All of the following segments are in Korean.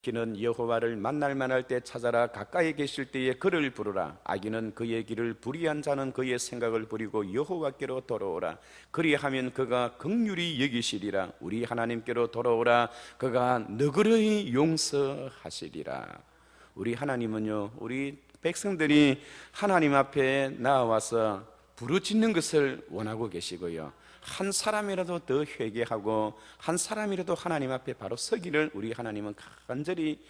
기는 여호와를 만날 만할 때 찾아라. 가까이 계실 때에 그를 부르라. 악인은 그의 길을 불의한 자는 그의 생각을 버리고 여호와께로 돌아오라. 그리하면 그가 긍휼히 여기시리라. 우리 하나님께로 돌아오라. 그가 너그러이 용서하시리라. 우리 하나님은요, 우리 백성들이 하나님 앞에 나와서 부르짖는 것을 원하고 계시고요, 한 사람이라도 더 회개하고 한 사람이라도 하나님 앞에 바로 서기를 우리 하나님은 간절히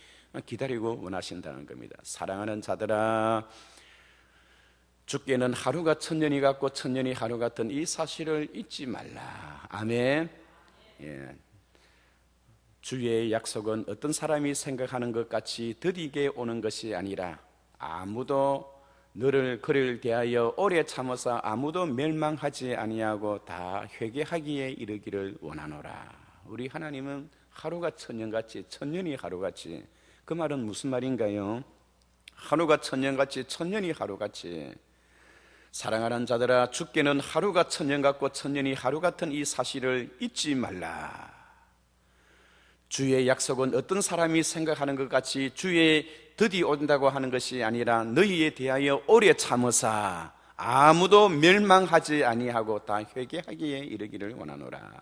기다리고 원하신다는 겁니다. 사랑하는 자들아, 주께는 하루가 천년이 같고 천년이 하루 같은 이 사실을 잊지 말라. 아멘. 예. 주의 약속은 어떤 사람이 생각하는 것 같이 더디게 오는 것이 아니라 아무도 그를 대하여 오래 참아서 아무도 멸망하지 아니하고 다 회개하기에 이르기를 원하노라. 우리 하나님은 하루가 천년같이 천년이 하루같이, 그 말은 무슨 말인가요? 하루가 천년같이 천년이 하루같이. 사랑하는 자들아, 주께는 하루가 천년 같고 천년이 하루 같은 이 사실을 잊지 말라. 주의 약속은 어떤 사람이 생각하는 것 같이 주의 드디 온다고 하는 것이 아니라 너희에 대하여 오래 참으사 아무도 멸망하지 아니하고 다 회개하기에 이르기를 원하노라.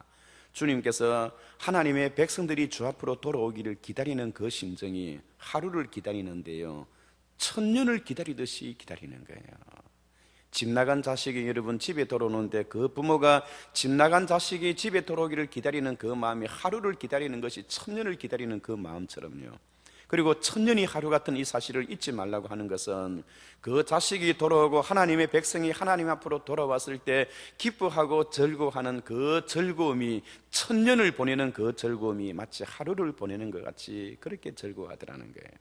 주님께서 하나님의 백성들이 주 앞으로 돌아오기를 기다리는 그 심정이 하루를 기다리는데요, 천년을 기다리듯이 기다리는 거예요. 집 나간 자식이 여러분 집에 돌아오는데 그 부모가 집 나간 자식이 집에 돌아오기를 기다리는 그 마음이 하루를 기다리는 것이 천년을 기다리는 그 마음처럼요. 그리고 천년이 하루 같은 이 사실을 잊지 말라고 하는 것은 그 자식이 돌아오고 하나님의 백성이 하나님 앞으로 돌아왔을 때 기뻐하고 즐거워하는 그 즐거움이, 천년을 보내는 그 즐거움이 마치 하루를 보내는 것 같이 그렇게 즐거워하더라는 거예요.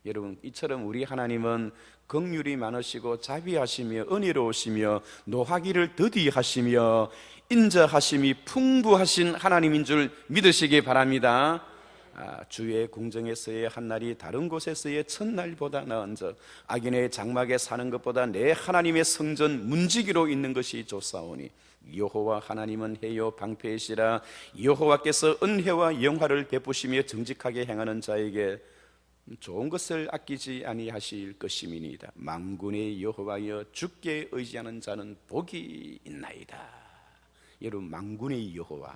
여러분, 이처럼 우리 하나님은 긍휼이 많으시고 자비하시며 은혜로우시며 노하기를 더디하시며 인자하심이 풍부하신 하나님인 줄 믿으시기 바랍니다. 주의 궁정에서의 한날이 다른 곳에서의 첫날보다 나은즉 악인의 장막에 사는 것보다 내 하나님의 성전 문지기로 있는 것이 좋사오니 여호와 하나님은 해요 방패이시라. 여호와께서 은혜와 영화를 베푸시며 정직하게 행하는 자에게 좋은 것을 아끼지 아니하실 것임이니이다. 만군의 여호와여, 주께 의지하는 자는 복이 있나이다. 여러분, 만군의 여호와,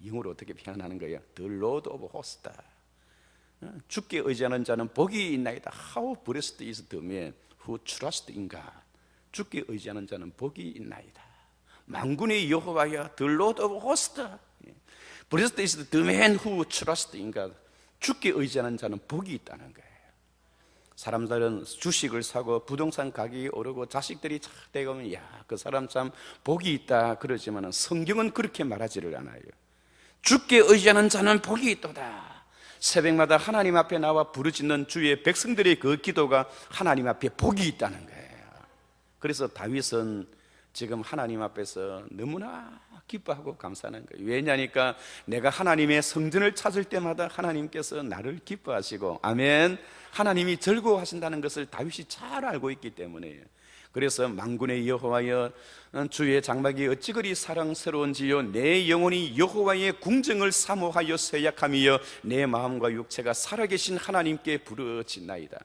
영어로 어떻게 표현하는 거예요? The Lord of Hosts. 주께 의지하는 자는 복이 있나이다. How blessed is the man who trusts in God. 주께 의지하는 자는 복이 있나이다. 만군의 여호와여, The Lord of Hosts. Blessed is the man who trusts in God. 주께 의지하는 자는 복이 있다는 거예요. 사람들은 주식을 사고 부동산 가격이 오르고 자식들이 잘 되면 야, 그 사람 참 복이 있다 그러지만 성경은 그렇게 말하지를 않아요. 주께 의지하는 자는 복이 있도다. 새벽마다 하나님 앞에 나와 부르짖는 주의 백성들의 그 기도가 하나님 앞에 복이 있다는 거예요. 그래서 다윗은 지금 하나님 앞에서 너무나 기뻐하고 감사하는 거예요. 왜냐니까 내가 하나님의 성전을 찾을 때마다 하나님께서 나를 기뻐하시고, 아멘, 하나님이 즐거워하신다는 것을 다윗이 잘 알고 있기 때문에요. 그래서 만군의 여호와여, 주의 장막이 어찌 그리 사랑스러운지요. 내 영혼이 여호와의 궁정을 사모하여 쇠약하며 내 마음과 육체가 살아계신 하나님께 부르짖나이다.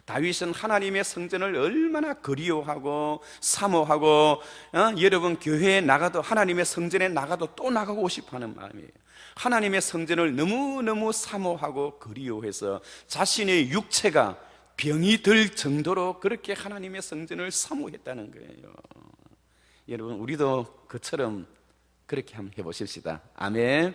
다윗은 하나님의 성전을 얼마나 그리워하고 사모하고, 여러분 교회에 나가도, 하나님의 성전에 나가도 또 나가고 싶어하는 마음이에요. 하나님의 성전을 너무너무 사모하고 그리워해서 자신의 육체가 병이 들 정도로 그렇게 하나님의 성전을 사모했다는 거예요. 여러분, 우리도 그처럼 그렇게 한번 해보십시다. 아멘.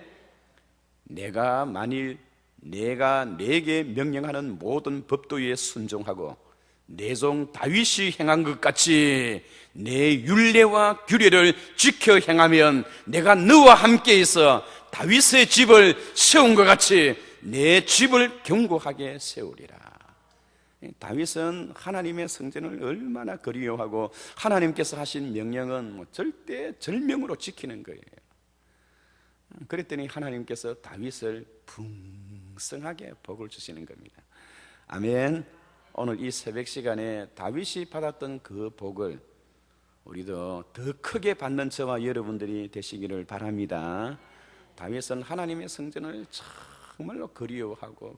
내가 만일 내가 내게 명령하는 모든 법도에 순종하고 내 종 다윗이 행한 것 같이 내 율례와 규례를 지켜 행하면 내가 너와 함께 있어 다윗의 집을 세운 것 같이 내 집을 견고하게 세우리라. 다윗은 하나님의 성전을 얼마나 그리워하고 하나님께서 하신 명령은 절대 절명으로 지키는 거예요. 그랬더니 하나님께서 다윗을 풍성하게 복을 주시는 겁니다. 아멘. 오늘 이 새벽 시간에 다윗이 받았던 그 복을 우리도 더 크게 받는 저와 여러분들이 되시기를 바랍니다. 다윗은 하나님의 성전을 정말로 그리워하고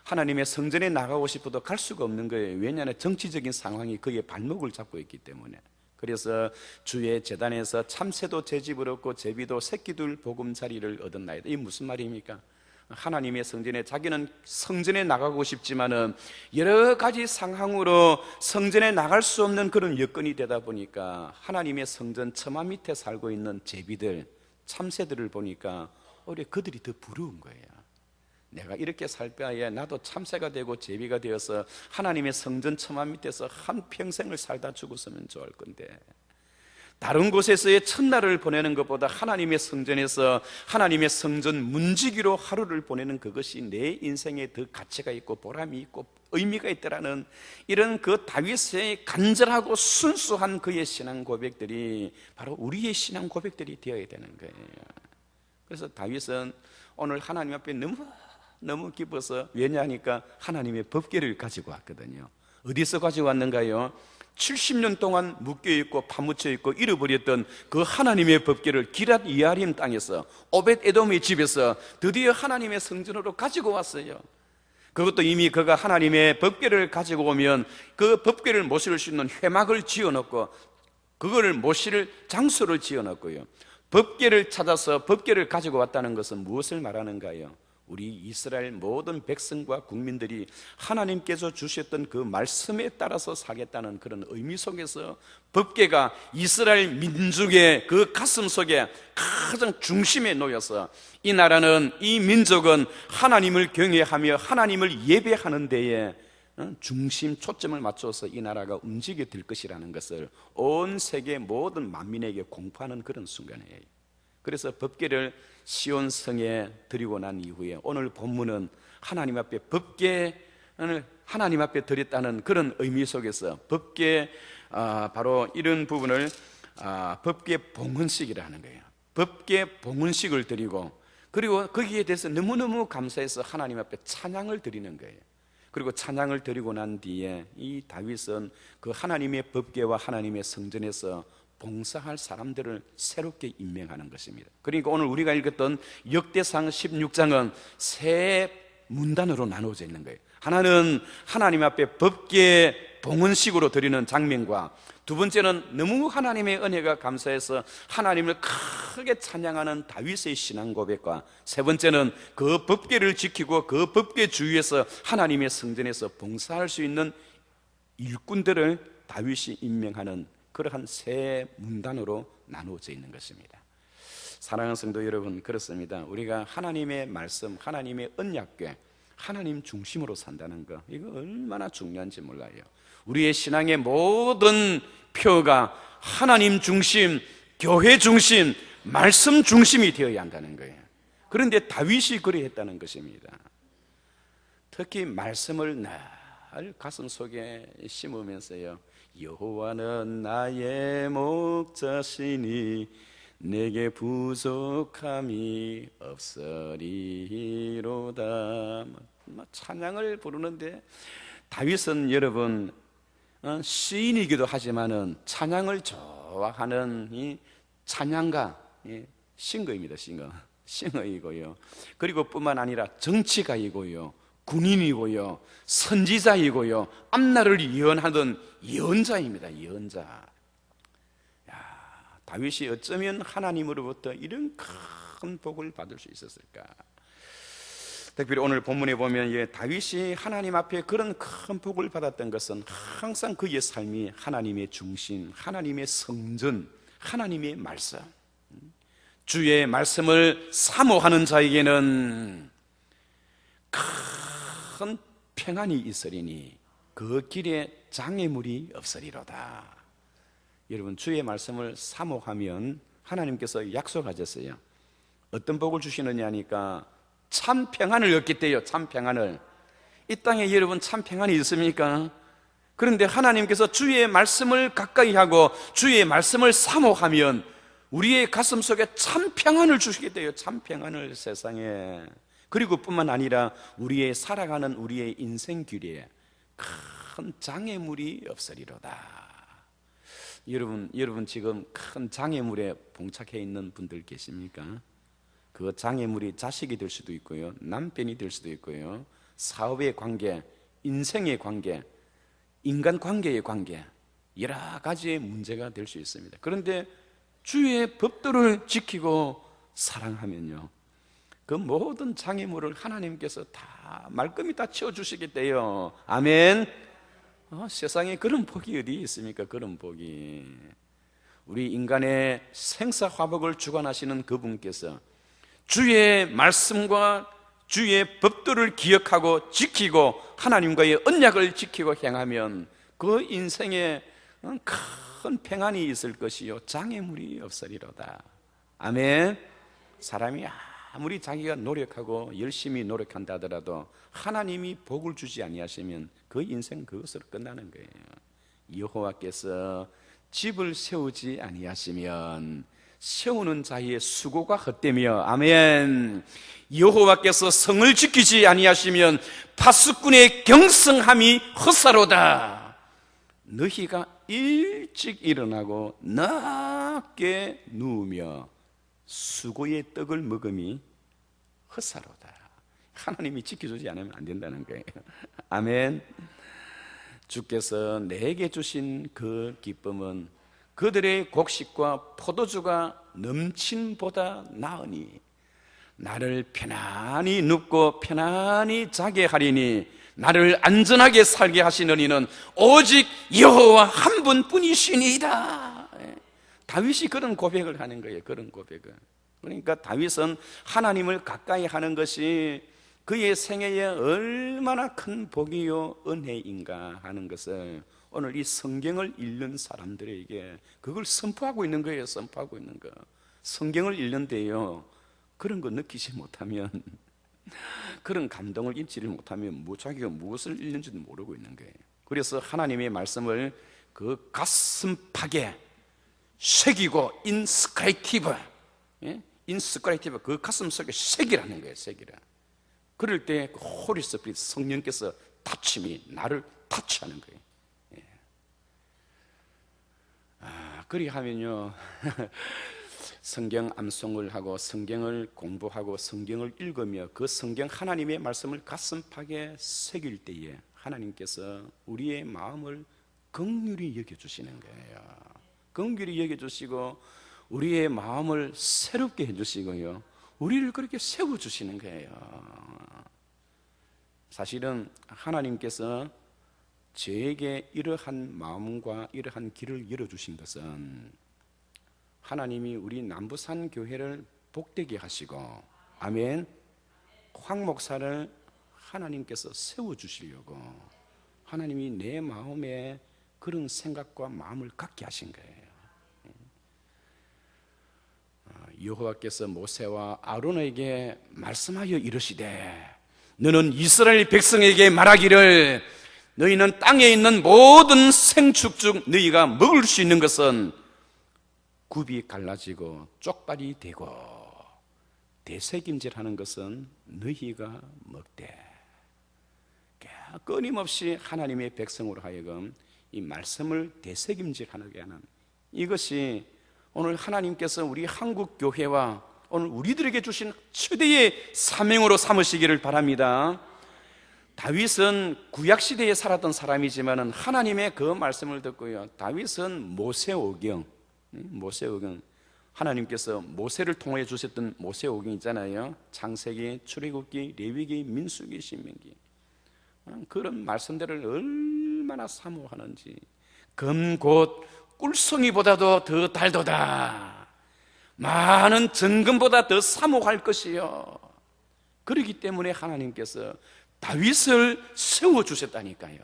하나님의 성전에 나가고 싶어도 갈 수가 없는 거예요. 왜냐하면 정치적인 상황이 그의 발목을 잡고 있기 때문에. 그래서 주의 제단에서 참새도 제 집을 얻고 제비도 새끼들 보금자리를 얻었나이다. 이게 무슨 말입니까? 하나님의 성전에, 자기는 성전에 나가고 싶지만은 여러 가지 상황으로 성전에 나갈 수 없는 그런 여건이 되다 보니까 하나님의 성전 처마 밑에 살고 있는 제비들, 참새들을 보니까 오히려 그들이 더 부러운 거예요. 내가 이렇게 살 바에 나도 참새가 되고 제비가 되어서 하나님의 성전 처마 밑에서 한평생을 살다 죽었으면 좋을 건데, 다른 곳에서의 첫날을 보내는 것보다 하나님의 성전에서 하나님의 성전 문지기로 하루를 보내는 그것이 내 인생에 더 가치가 있고 보람이 있고 의미가 있더라는 이런 그 다윗의 간절하고 순수한 그의 신앙 고백들이 바로 우리의 신앙 고백들이 되어야 되는 거예요. 그래서 다윗은 오늘 하나님 앞에 너무 기뻐서, 왜냐하니까 하나님의 법궤를 가지고 왔거든요. 어디서 가지고 왔는가요? 70년 동안 묶여있고 파묻혀있고 잃어버렸던 그 하나님의 법궤를 기랏 이아림 땅에서 오벳 에돔의 집에서 드디어 하나님의 성전으로 가지고 왔어요. 그것도 이미 그가 하나님의 법궤를 가지고 오면 그 법궤를 모실 수 있는 회막을 지어놓고 그거를 모실 장소를 지어놨고요. 법궤를 찾아서 법궤를 가지고 왔다는 것은 무엇을 말하는가요? 우리 이스라엘 모든 백성과 국민들이 하나님께서 주셨던 그 말씀에 따라서 살겠다는 그런 의미 속에서 법궤가 이스라엘 민족의 그 가슴 속에 가장 중심에 놓여서 이 나라는, 이 민족은 하나님을 경외하며 하나님을 예배하는 데에 중심 초점을 맞춰서 이 나라가 움직여 될 것이라는 것을 온 세계 모든 만민에게 공포하는 그런 순간이에요. 그래서 법궤를 시온성에 드리고 난 이후에 오늘 본문은 하나님 앞에 법궤를 하나님 앞에 드렸다는 그런 의미 속에서 법궤, 바로 이런 부분을 법궤 봉헌식이라는 거예요. 법궤 봉헌식을 드리고, 그리고 거기에 대해서 너무너무 감사해서 하나님 앞에 찬양을 드리는 거예요. 그리고 찬양을 드리고 난 뒤에 이 다윗은 그 하나님의 법궤와 하나님의 성전에서 봉사할 사람들을 새롭게 임명하는 것입니다. 그러니까 오늘 우리가 읽었던 역대상 16장은 세 문단으로 나누어져 있는 거예요. 하나는 하나님 앞에 법궤 봉헌식으로 드리는 장면과, 두 번째는 너무 하나님의 은혜가 감사해서 하나님을 크게 찬양하는 다윗의 신앙 고백과, 세 번째는 그 법궤를 지키고 그 법궤 주위에서 하나님의 성전에서 봉사할 수 있는 일꾼들을 다윗이 임명하는 그러한 세 문단으로 나누어져 있는 것입니다. 사랑하는 성도 여러분, 그렇습니다. 우리가 하나님의 말씀, 하나님의 언약궤, 하나님 중심으로 산다는 거, 이거 얼마나 중요한지 몰라요. 우리의 신앙의 모든 표가 하나님 중심, 교회 중심, 말씀 중심이 되어야 한다는 거예요. 그런데 다윗이 그리했다는 것입니다. 특히 말씀을 늘 가슴 속에 심으면서요, 여호와는 나의 목자시니 내게 부족함이 없으리로다. 찬양을 부르는데, 다윗은 여러분 시인이기도 하지만은 찬양을 좋아하는 이 찬양가, 싱거입니다. 싱어이고요. 그리고 뿐만 아니라 정치가이고요, 군인이고요, 선지자이고요, 앞날을 예언하던 예언자입니다. 예언자. 다윗이 어쩌면 하나님으로부터 이런 큰 복을 받을 수 있었을까? 특별히 오늘 본문에 보면 다윗이 하나님 앞에 그런 큰 복을 받았던 것은 항상 그의 삶이 하나님의 중심, 하나님의 성전, 하나님의 말씀, 주의 말씀을 사모하는 자에게는 큰 평안이 있으리니 그 길에 장애물이 없으리로다. 여러분, 주의 말씀을 사모하면 하나님께서 약속하셨어요. 어떤 복을 주시느냐 하니까 참 평안을 얻게 돼요. 참 평안을. 이 땅에 여러분 참 평안이 있습니까? 그런데 하나님께서 주의 말씀을 가까이 하고 주의 말씀을 사모하면 우리의 가슴 속에 참 평안을 주시게 돼요. 참 평안을 세상에. 그리고 뿐만 아니라 우리의 살아가는 우리의 인생 길에 큰 장애물이 없으리로다. 여러분 지금 큰 장애물에 봉착해 있는 분들 계십니까? 그 장애물이 자식이 될 수도 있고요, 남편이 될 수도 있고요, 사업의 관계, 인생의 관계, 인간 관계의 관계, 여러 가지의 문제가 될 수 있습니다. 그런데 주의 법도를 지키고 사랑하면요, 그 모든 장애물을 하나님께서 다 말끔히 다 치워주시겠대요. 아멘. 세상에 그런 복이 어디 있습니까? 그런 복이. 우리 인간의 생사화복을 주관하시는 그분께서 주의 말씀과 주의 법도를 기억하고 지키고 하나님과의 언약을 지키고 행하면 그 인생에 큰 평안이 있을 것이요 장애물이 없으리로다. 아멘. 사람이 아무리 자기가 노력하고 열심히 노력한다 하더라도 하나님이 복을 주지 아니하시면 그 인생 그것으로 끝나는 거예요. 여호와께서 집을 세우지 아니하시면 세우는 자의 수고가 헛되며, 아멘. 여호와께서 성을 지키지 아니하시면 파수꾼의 경성함이 헛사로다. 너희가 일찍 일어나고 낮게 누우며 수고의 떡을 먹음이 헛사로다. 하나님이 지켜주지 않으면 안 된다는 거예요. 아멘. 주께서 내게 주신 그 기쁨은 그들의 곡식과 포도주가 넘친보다 나으니 나를 편안히 눕고 편안히 자게 하리니 나를 안전하게 살게 하시는 이는 오직 여호와 한 분뿐이시니이다. 다윗이 그런 고백을 하는 거예요. 그런 고백을. 그러니까 다윗은 하나님을 가까이 하는 것이 그의 생애에 얼마나 큰 복이요 은혜인가 하는 것을 오늘 이 성경을 읽는 사람들에게 그걸 선포하고 있는 거예요. 선포하고 있는 거. 성경을 읽는데요, 그런 거 느끼지 못하면, 그런 감동을 입지를 못하면 자기가 무엇을 읽는지도 모르고 있는 거예요. 그래서 하나님의 말씀을 그 가슴팍에 새기고 인스크라이티브, 인스크라이티브, 그 가슴 속에 새기라는 거예요. 새기라. 그럴 때 홀리 스피릿 성령께서 타침이 나를 타치하는 거예요. 그리하면요 성경 암송을 하고 성경을 공부하고 성경을 읽으며 그 성경 하나님의 말씀을 가슴팍에 새길 때에 하나님께서 우리의 마음을 긍휼히 여겨주시는 거예요. 긍휼히 여겨주시고 우리의 마음을 새롭게 해주시고요, 우리를 그렇게 세워주시는 거예요. 사실은 하나님께서 저에게 이러한 마음과 이러한 길을 열어주신 것은 하나님이 우리 남부산 교회를 복되게 하시고, 아멘, 황 목사를 하나님께서 세워주시려고 하나님이 내 마음에 그런 생각과 마음을 갖게 하신 거예요. 여호와께서 모세와 아론에게 말씀하여 이르시되 너는 이스라엘 백성에게 말하기를 너희는 땅에 있는 모든 생축 중 너희가 먹을 수 있는 것은 굽이 갈라지고 쪽발이 되고 되새김질하는 것은 너희가 먹되. 끊임없이 하나님의 백성으로 하여금 이 말씀을 되새김질하게 하는 이것이 오늘 하나님께서 우리 한국교회와 오늘 우리들에게 주신 최대의 사명으로 삼으시기를 바랍니다. 다윗은 구약시대에 살았던 사람이지만 하나님의 그 말씀을 듣고요, 다윗은 모세오경, 하나님께서 모세를 통해 주셨던 모세오경 있잖아요. 창세기, 출애굽기, 레위기, 민수기, 신명기, 그런 말씀들을 얼마나 사모하는지. 검 곧 꿀송이보다도 더 달도다. 많은 정금보다 더 사모할 것이요. 그렇기 때문에 하나님께서 다윗을 세워주셨다니까요.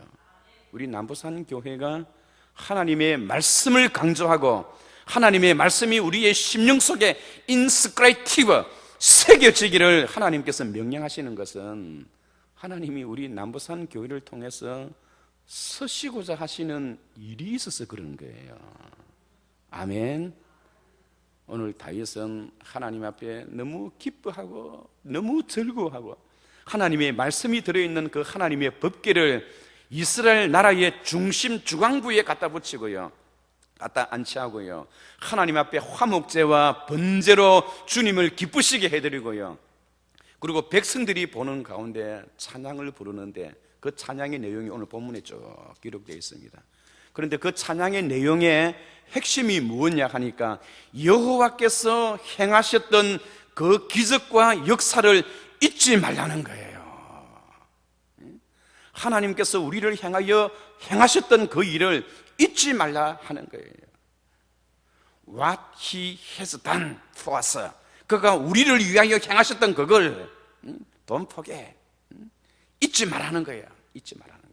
우리 남부산 교회가 하나님의 말씀을 강조하고 하나님의 말씀이 우리의 심령 속에 인스크라이티브 새겨지기를 하나님께서 명령하시는 것은 하나님이 우리 남부산 교회를 통해서 서시고자 하시는 일이 있어서 그런 거예요. 아멘. 오늘 다윗은 하나님 앞에 너무 기뻐하고 너무 즐거워하고 하나님의 말씀이 들어있는 그 하나님의 법궤를 이스라엘 나라의 중심 중앙부에 갖다 붙이고요, 갖다 안치하고요, 하나님 앞에 화목제와 번제로 주님을 기쁘시게 해드리고요, 그리고 백성들이 보는 가운데 찬양을 부르는데 그 찬양의 내용이 오늘 본문에 쭉 기록되어 있습니다. 그런데 그 찬양의 내용의 핵심이 무엇냐 하니까 여호와께서 행하셨던 그 기적과 역사를 잊지 말라는 거예요. 하나님께서 우리를 향하여 행하셨던 그 일을 잊지 말라 하는 거예요. What He has done for us. 그가 우리를 위하여 행하셨던 그걸 don't forget. 잊지 말라는 거예요. 잊지 말라는 거예요.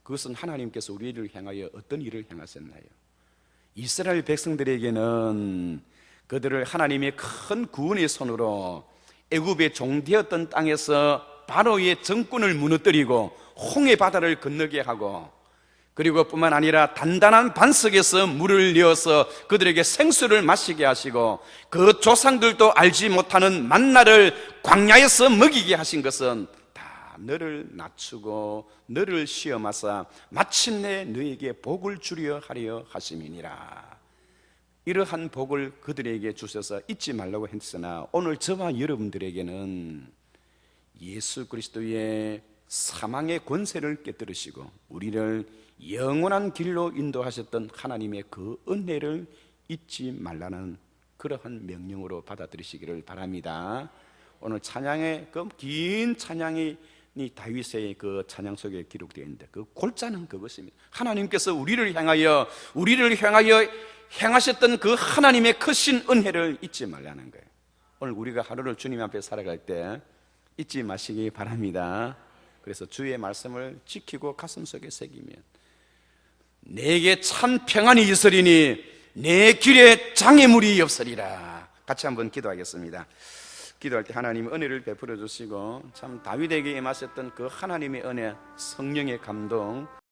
그것은 하나님께서 우리를 향하여 어떤 일을 행하셨나요? 이스라엘 백성들에게는 그들을 하나님의 큰 구원의 손으로 애굽의 종되었던 땅에서 바로의 정권을 무너뜨리고 홍해 바다를 건너게 하고, 그리고 뿐만 아니라 단단한 반석에서 물을 내어서 그들에게 생수를 마시게 하시고, 그 조상들도 알지 못하는 만나를 광야에서 먹이게 하신 것은 다 너를 낮추고 너를 시험하사 마침내 너에게 복을 주려 하려 하심이니라. 이러한 복을 그들에게 주셔서 잊지 말라고 했으나, 오늘 저와 여러분들에게는 예수 그리스도의 사망의 권세를 깨뜨리시고 우리를 영원한 길로 인도하셨던 하나님의 그 은혜를 잊지 말라는 그러한 명령으로 받아들이시기를 바랍니다. 오늘 찬양의 그 긴 찬양이 다윗의 그 찬양 속에 기록되어 있는데, 그 골자는 그것입니다. 하나님께서 우리를 향하여 행하셨던 그 하나님의 크신 은혜를 잊지 말라는 거예요. 오늘 우리가 하루를 주님 앞에 살아갈 때 잊지 마시기 바랍니다. 그래서 주의 말씀을 지키고 가슴속에 새기면 내게 참 평안이 있으리니 내 길에 장애물이 없으리라. 같이 한번 기도하겠습니다. 기도할 때 하나님 은혜를 베풀어 주시고, 참 다윗에게 임하셨던 그 하나님의 은혜, 성령의 감동,